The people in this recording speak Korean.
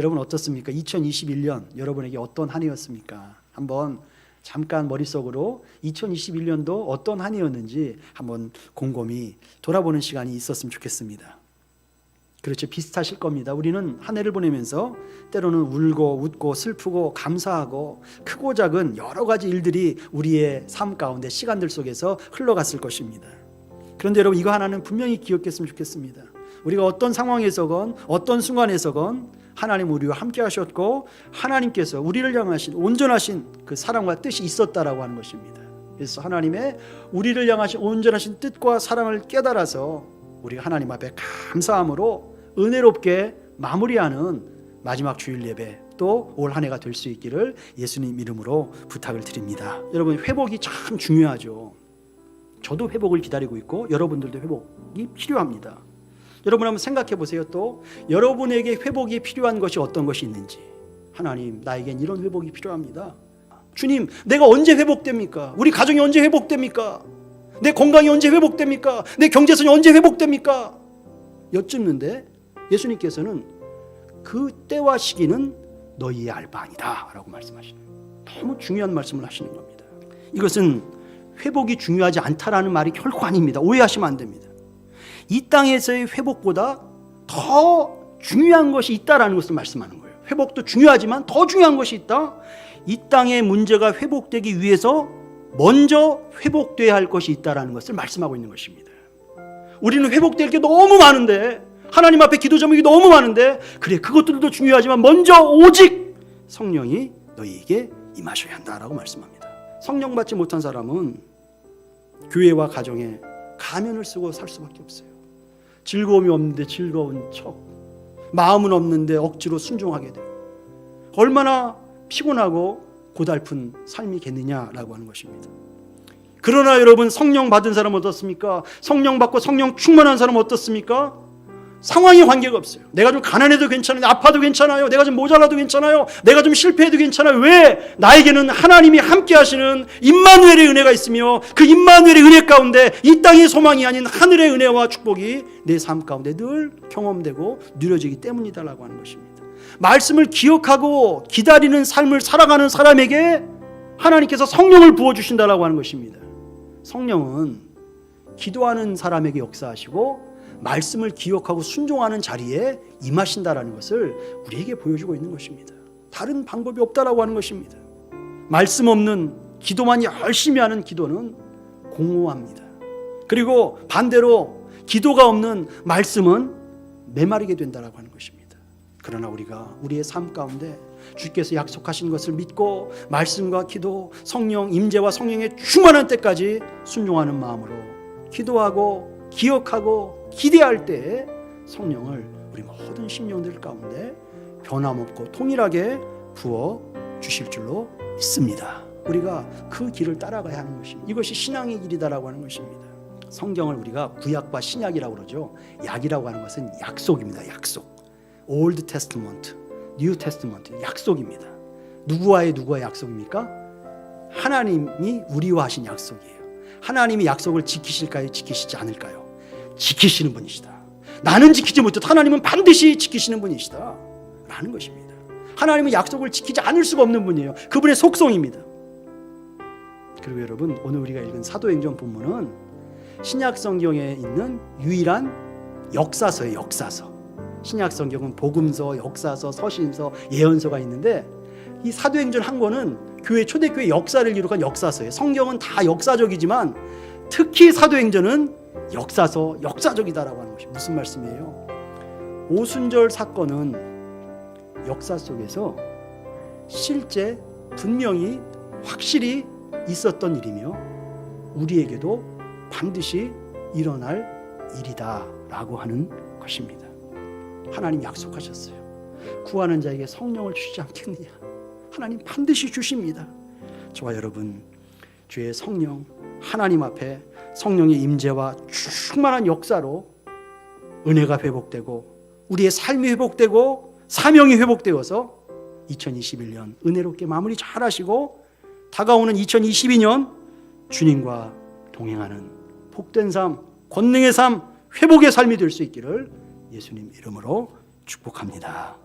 여러분 어떻습니까? 2021년 여러분에게 어떤 한 해였습니까? 한번 잠깐 머릿속으로 2021년도 어떤 한 해였는지 한번 곰곰이 돌아보는 시간이 있었으면 좋겠습니다. 그렇죠. 비슷하실 겁니다. 우리는 한 해를 보내면서 때로는 울고 웃고 슬프고 감사하고 크고 작은 여러 가지 일들이 우리의 삶 가운데 시간들 속에서 흘러갔을 것입니다. 그런데 여러분 이거 하나는 분명히 기억했으면 좋겠습니다. 우리가 어떤 상황에서건 어떤 순간에서건 하나님 우리와 함께 하셨고 하나님께서 우리를 향하신 온전하신 그 사랑과 뜻이 있었다라고 하는 것입니다. 그래서 하나님의 우리를 향하신 온전하신 뜻과 사랑을 깨달아서 우리가 하나님 앞에 감사함으로 은혜롭게 마무리하는 마지막 주일 예배 또 올 한 해가 될 수 있기를 예수님 이름으로 부탁을 드립니다. 여러분 회복이 참 중요하죠. 저도 회복을 기다리고 있고 여러분들도 회복이 필요합니다. 여러분 한번 생각해 보세요. 또 여러분에게 회복이 필요한 것이 어떤 것이 있는지. 하나님 나에겐 이런 회복이 필요합니다. 주님 내가 언제 회복됩니까? 우리 가정이 언제 회복됩니까? 내 건강이 언제 회복됩니까? 내 경제선이 언제 회복됩니까? 여쭙는데 예수님께서는 그 때와 시기는 너희의 알 바 아니다 라고 말씀하시는 거예요. 너무 중요한 말씀을 하시는 겁니다. 이것은 회복이 중요하지 않다라는 말이 결코 아닙니다. 오해하시면 안 됩니다. 이 땅에서의 회복보다 더 중요한 것이 있다라는 것을 말씀하는 거예요. 회복도 중요하지만 더 중요한 것이 있다. 이 땅의 문제가 회복되기 위해서 먼저 회복돼야 할 것이 있다라는 것을 말씀하고 있는 것입니다. 우리는 회복될 게 너무 많은데 하나님 앞에 기도 제목이 너무 많은데 그래 그것들도 중요하지만 먼저 오직 성령이 너희에게 임하셔야 한다라고 말씀합니다. 성령 받지 못한 사람은 교회와 가정에 가면을 쓰고 살 수밖에 없어요. 즐거움이 없는데 즐거운 척, 마음은 없는데 억지로 순종하게 돼요. 얼마나 피곤하고 고달픈 삶이겠느냐라고 하는 것입니다. 그러나 여러분 성령 받은 사람은 어떻습니까? 성령 받고 성령 충만한 사람은 어떻습니까? 상황에 관계가 없어요. 내가 좀 가난해도 괜찮아요. 아파도 괜찮아요. 내가 좀 모자라도 괜찮아요. 내가 좀 실패해도 괜찮아요. 왜? 나에게는 하나님이 함께 하시는 임마누엘의 은혜가 있으며 그 임마누엘의 은혜 가운데 이 땅의 소망이 아닌 하늘의 은혜와 축복이 내 삶 가운데 늘 경험되고 누려지기 때문이다라고 하는 것입니다. 말씀을 기억하고 기다리는 삶을 살아가는 사람에게 하나님께서 성령을 부어주신다라고 하는 것입니다. 성령은 기도하는 사람에게 역사하시고 말씀을 기억하고 순종하는 자리에 임하신다라는 것을 우리에게 보여주고 있는 것입니다. 다른 방법이 없다라고 하는 것입니다. 말씀 없는 기도만 열심히 하는 기도는 공허합니다. 그리고 반대로 기도가 없는 말씀은 메마르게 된다라고 하는 것입니다. 그러나 우리가 우리의 삶 가운데 주께서 약속하신 것을 믿고 말씀과 기도, 성령 임재와 성령의 충만한 때까지 순종하는 마음으로 기도하고 기억하고 기대할 때에 성령을 우리 모든 심령들 가운데 변함없고 통일하게 부어 주실 줄로 믿습니다. 우리가 그 길을 따라가야 하는 것입니다. 이것이 신앙의 길이다라고 하는 것입니다. 성경을 우리가 구약과 신약이라고 그러죠. 약이라고 하는 것은 약속입니다. 약속. Old Testament, New Testament, 약속입니다. 누구와의 약속입니까? 하나님이 우리와 하신 약속이에요. 하나님이 약속을 지키실까요? 지키시지 않을까요? 지키시는 분이시다. 나는 지키지 못해도 하나님은 반드시 지키시는 분이시다 라는 것입니다. 하나님은 약속을 지키지 않을 수가 없는 분이에요. 그분의 속성입니다. 그리고 여러분 오늘 우리가 읽은 사도행전 본문은 신약 성경에 있는 유일한 역사서예요. 역사서. 신약 성경은 복음서, 역사서, 서신서, 예언서가 있는데 이 사도행전 한 권은 교회 초대교회 역사를 기록한 역사서예요. 성경은 다 역사적이지만 특히 사도행전은 역사서, 역사적이다라고 하는 것이 무슨 말씀이에요? 오순절 사건은 역사 속에서 실제 분명히 확실히 있었던 일이며 우리에게도 반드시 일어날 일이다라고 하는 것입니다. 하나님 약속하셨어요. 구하는 자에게 성령을 주시지 않겠느냐. 하나님 반드시 주십니다. 저와 여러분 주의 성령 하나님 앞에 성령의 임재와 충만한 역사로 은혜가 회복되고 우리의 삶이 회복되고 사명이 회복되어서 2021년 은혜롭게 마무리 잘 하시고 다가오는 2022년 주님과 동행하는 복된 삶, 권능의 삶, 회복의 삶이 될 수 있기를 예수님 이름으로 축복합니다.